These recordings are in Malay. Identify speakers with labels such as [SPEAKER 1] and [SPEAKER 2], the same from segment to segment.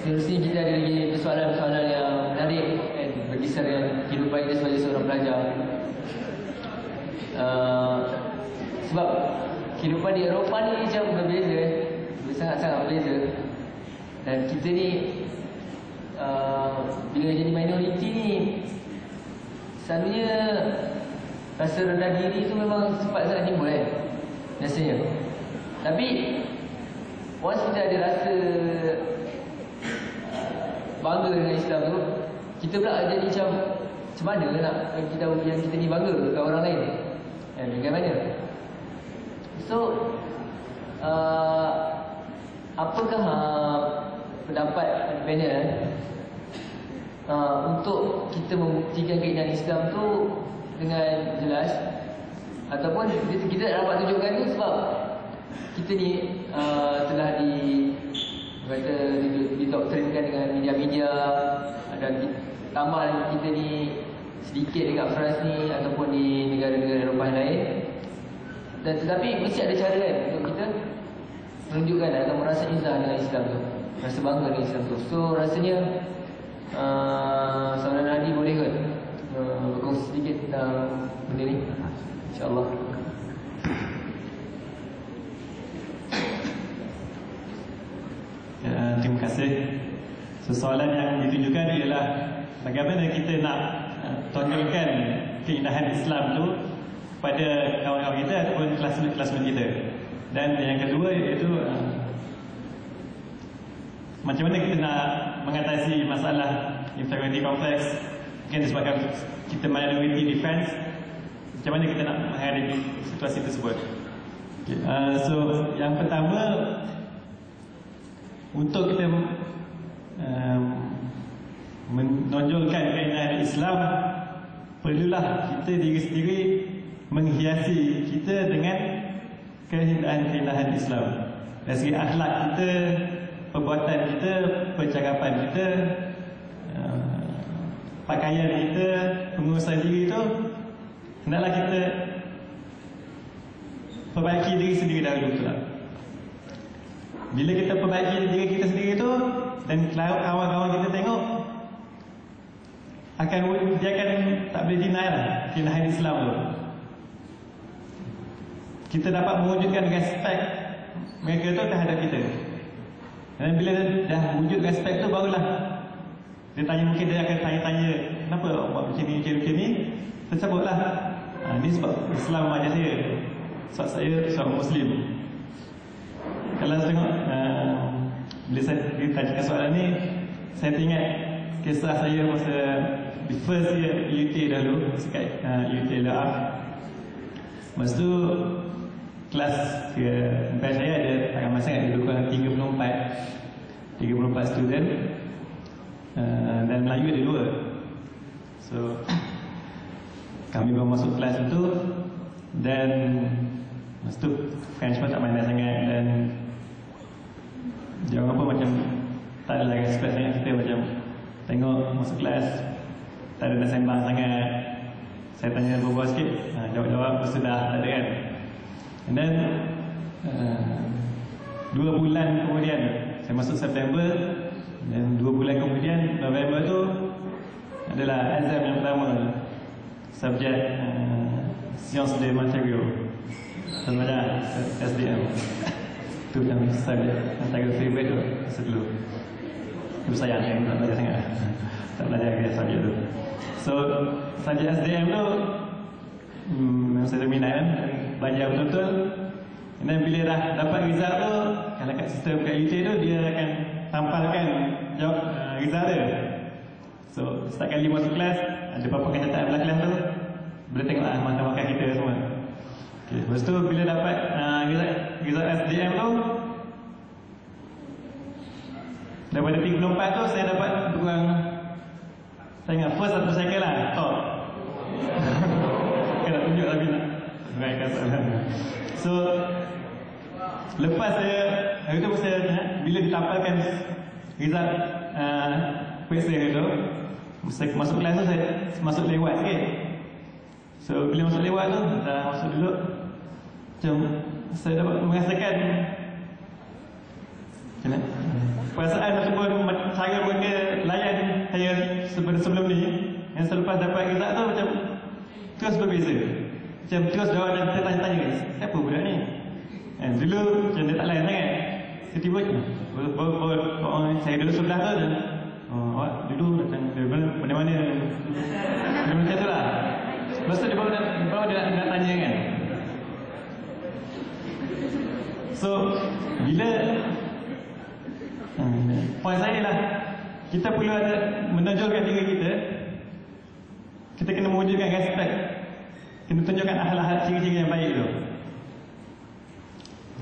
[SPEAKER 1] Seterusnya kita ada lagi persoalan-persoalan yang menarik kan, berkisar dengan kehidupan kita sebagai seorang pelajar. Sebab kehidupan di Eropah ni macam berbeza, sangat-sangat berbeza. Dan kita ni bila jadi minoriti ni, selalunya rasa rendah diri tu memang cepat sangat timbul kan, rasanya. Tapi once kita ada rasa bangga dengan Islam tu, kita pula jadi macam mana nak bagi tahu yang kita ni bangga ke orang lain, bagaimana? So apakah pendapat panel untuk kita membuktikan keindahan Islam tu dengan jelas, ataupun kita tak dapat tunjukkan tu sebab kita ni telah didoktrinkan dengan media-media, dan tambah kita ni sedikit dekat France ni ataupun di negara-negara Eropah lain. Dan tetapi mesti ada cara kan untuk kita menunjukkan atau merasa izah dengan Islam tu, rasa bangga dengan Islam tu. So rasanya Saudara Nadi boleh ke berkongsi sedikit tentang benda ni, InsyaAllah.
[SPEAKER 2] Terima kasih. Soalan yang ditujukan ialah bagaimana kita nak tonjolkan keindahan Islam tu pada kawan-kawan kita ataupun kelas-kelas kita. Dan yang kedua iaitu macam mana kita nak mengatasi masalah inferiority complex, mungkin disebabkan kita minority defense, macam mana kita nak menghadapi situasi tersebut. Okay. So yang pertama, untuk kita menonjolkan keindahan Islam, perlulah kita diri sendiri menghiasi kita dengan keindahan Islam. Dari segi akhlak kita, perbuatan kita, percakapan kita, pakaian kita, pengurusan diri itu, hendaklah kita perbaiki diri sendiri dahulu pula. Bila kita perbaiki diri kita sendiri tu, dan kawan-kawan kita tengok, dia akan tak boleh deny lah keindahan Islam tu. Kita dapat mewujudkan respect mereka tu terhadap kita. Dan bila dah wujud respect tu, barulah dia tanya, mungkin dia akan tanya-tanya, kenapa buat macam ni, macam ni. Tersebutlah, ni sebab Islam ajar saya, sebab saya seorang Muslim. Kalau saya tengok, bila saya ditanyakan soalan ni, saya teringat kisah saya masa di first year UT dahulu, sekat UT LAF. Masa tu kelas batch saya ada tak ramai sangat, ada kurang 34 student, dan Melayu ada 2. So kami baru masuk kelas itu, dan masa tu French pun tak pandai sangat, dan dia orang pun macam tak ada lagi respect sangat kita. Macam tengok masuk kelas tak ada nak sembang sangat, saya tanya berbual sikit, jawab-jawab sudah tak ada kan. And then 2 bulan kemudian, saya masuk September, dan 2 bulan kemudian November tu adalah exam yang pertama, subjek Sciences des Matériaux, sebenarnya SDM. Itu yang subjek antara favorite tu masa dulu. Itu sayang yang tak belajar sangat, tak belajar ke subjek tu. So subjek SDM tu memang saya minat kan, belajar betul-betul. Dan bila dah dapat result tu, kalau kat sistem kat UT tu, dia akan tampalkan jawab result dia. So setiap kali masuk kelas, ada beberapa kenyataan belah kelas tu, boleh tengok lah makan-makan kita semua. Okay. Lepas tu bila dapat result SDM tu, daripada 34 tu, saya dapat kurang, saya ingat first atau second lah, top. Kena tunjuk tapi nak meraihkan soalan. So lepas saya, hari tu saya bila ditampalkan result periksa tu, masuk kelas tu, saya masuk lewat sikit. So bila masuk lewat tu, dah masuk duduk, macam saya dapat merasakan perasaan ataupun cara mereka layan saya sebelum ni, yang selepas dapat result tu macam terus berbeza. Macam terus jawab dan tertanya-tanya, siapa budak ni? Dulu macam dia tak layan sangat. Tiba-tiba saya duduk sebelah tu dan awak dulu datang dari mana-mana. Dia macam tu lah. Lepas tu dia baru dia nak tanya kan. So bila poin saya lah, kita perlu ada menonjolkan diri kita. Kita kena mewujudkan respect, kena tunjukkan akhlak ciri-ciri yang baik tu.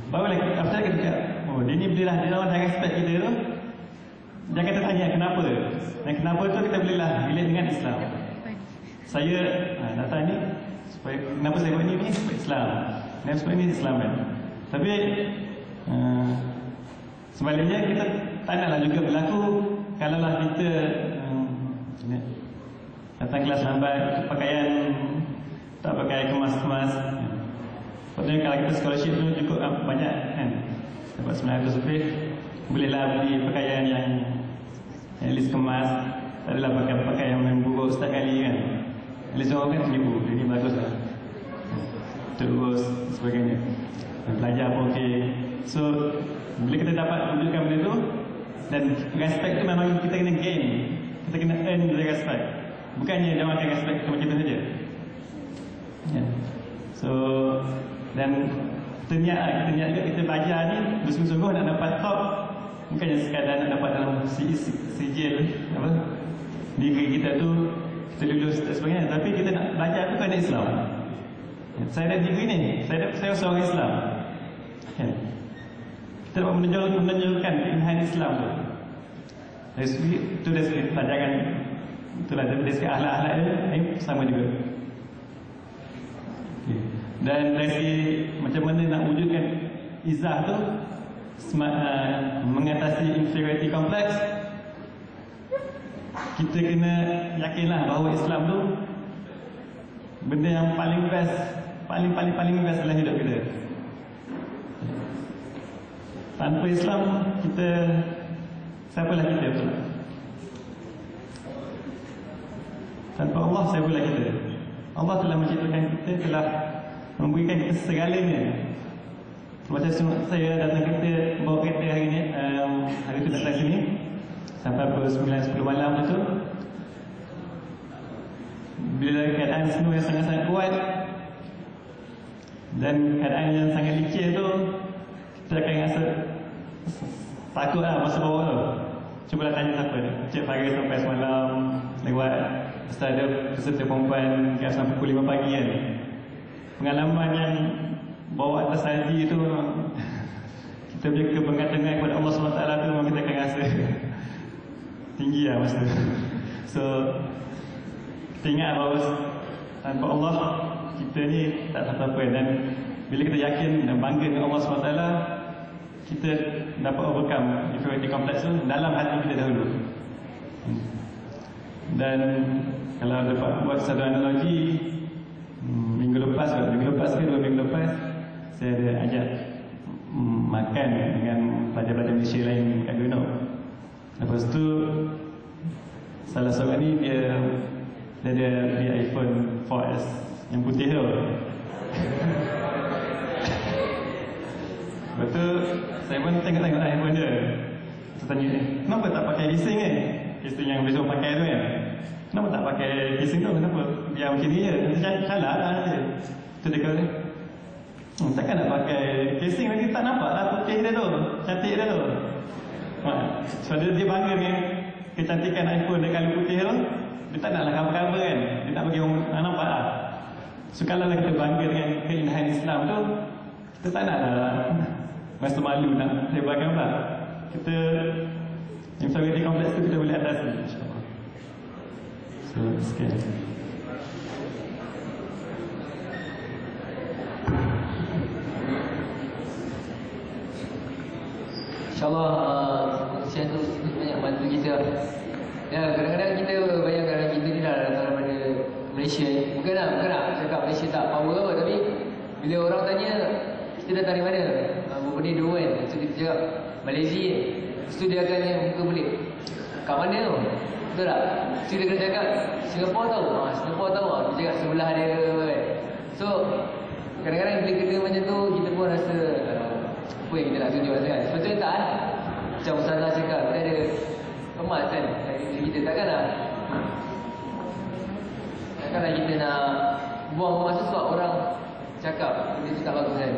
[SPEAKER 2] Barulah kita cakap, dia ni boleh lah, dia orang dah respect kita tu. Jangan kita tanya kenapa. Dan kenapa tu kita boleh lah relate dengan Islam. Saya datang ni supaya, kenapa saya buat ni supaya Islam. Kenapa supaya ni Islam kan. Tapi sebaliknya kita tak naklah juga berlaku kalaulah kita datang kelas lambat, pakaian tak pakai kemas-kemas. Patutnya kalau kita scholarship tu cukup banyak kan, dapat 900 lebih, bolehlah beli pakaian yang at least kemas. Tak adalah pakai pakaian yang buruk setiap kali kan. At least orang kan seribu, jadi bagus lah, terus sebagainya. Belajar pun okey. So bila kita dapat wujudkan benda tu, dan respect tu memang kita kena gain, kita kena earn the respect. Bukannya dia akan respect kita macam tu saja. So dan kita niat juga kita belajar ni bersungguh-sungguh nak dapat top. Bukannya sekadar nak dapat dalam sijil apa diri kita tu, kita lulus dan sebagainya. Tapi kita nak belajar tu kerana Islam. Saya ada degree ni, saya seorang Islam. Kita dapat menunjukkan keindahan Islam tu. Dari segi itu, dari segi pelajaran, itulah dari segi akhlak-akhlak dia sama juga. Dan dari segi macam mana nak wujudkan izah tu, mengatasi inferiority complex, kita kena yakinlah bahawa Islam tu benda yang paling best, paling best dalam hidup kita. Tanpa Islam kita, siapalah kita betul tak? Tanpa Allah siapalah kita? Allah telah menciptakan kita, telah memberikan kita segalanya. Macam saya datang kereta, bawa kereta hari ni, hari tu datang sini sampai pukul 9-10 malam tu. Bila keadaan snow yang sangat-sangat kuat dan keadaan yang sangat licin tu, kita akan rasa takut lah masa bawah tu. Cubalah tanya siapa ni, Cik Faris sampai semalam lewat. Lepas tu ada peserta perempuan sampai pukul 5 pagi kan. Pengalaman yang bawa atas salji tu, kita punya kebergantungan kepada Allah SWT tu memang kita akan rasa tinggi lah masa tu. So kita ingat bahawa tanpa Allah kita ni tak apa-apa. Dan bila kita yakin dan bangga dengan Allah SWT, kita dapat overcome inferiority complex tu dalam hati kita dahulu. Dan kalau dapat buat satu analogi, minggu lepas ke 2 minggu lepas, saya ada ajak makan dengan pelajar-pelajar Malaysia lain kat Gunung. Lepas tu salah seorang ni dia ada iPhone 4S yang putih tu. Lepas tu saya pun tengok iPhone dia. Saya tanya, kenapa tak pakai casing kan? Casing yang biasa pakai tu kan? Kenapa tak pakai casing tu? Kenapa? Biar macam ni je. Nanti salah lah dia. Tu dia kata, takkan nak pakai casing nanti tak nampak lah putih dia tu, cantik dia tu. So dia bangga dengan kecantikan iPhone dia kalau putih tu. Dia tak naklah cover-cover kan. Dia nak bagi orang nampak lah. So kalau kita bangga dengan keindahan Islam tu, kita tak naklah rasa malu nak sebarkan pula. Kita inferiority complex tu kita boleh atasi, insyaAllah. So sekian.
[SPEAKER 1] InsyaAllah kongsian tu banyak bantu kita. Ya, kadang-kadang kita bayangkan kita ni lah daripada Malaysia. Bukan lah cakap Malaysia tak power apa, tapi bila orang tanya kita datang dari mana? Berapa ni dua kan? So kita cakap Malaysia. Lepas tu dia akan yang muka pelik. Kat mana tu? Betul tak? So dia kena cakap Singapura tahu. Singapura tahu. Dia cakap sebelah dia kan. So kadang-kadang bila kita macam tu, kita pun rasa apa yang kita nak tunjuk sangat. Sebetulnya tak kan? Macam Ustazah cakap, kita ada emas kan dari diri kita. Takkanlah kita nak buang masa sebab orang cakap benda tu tak bagus kan.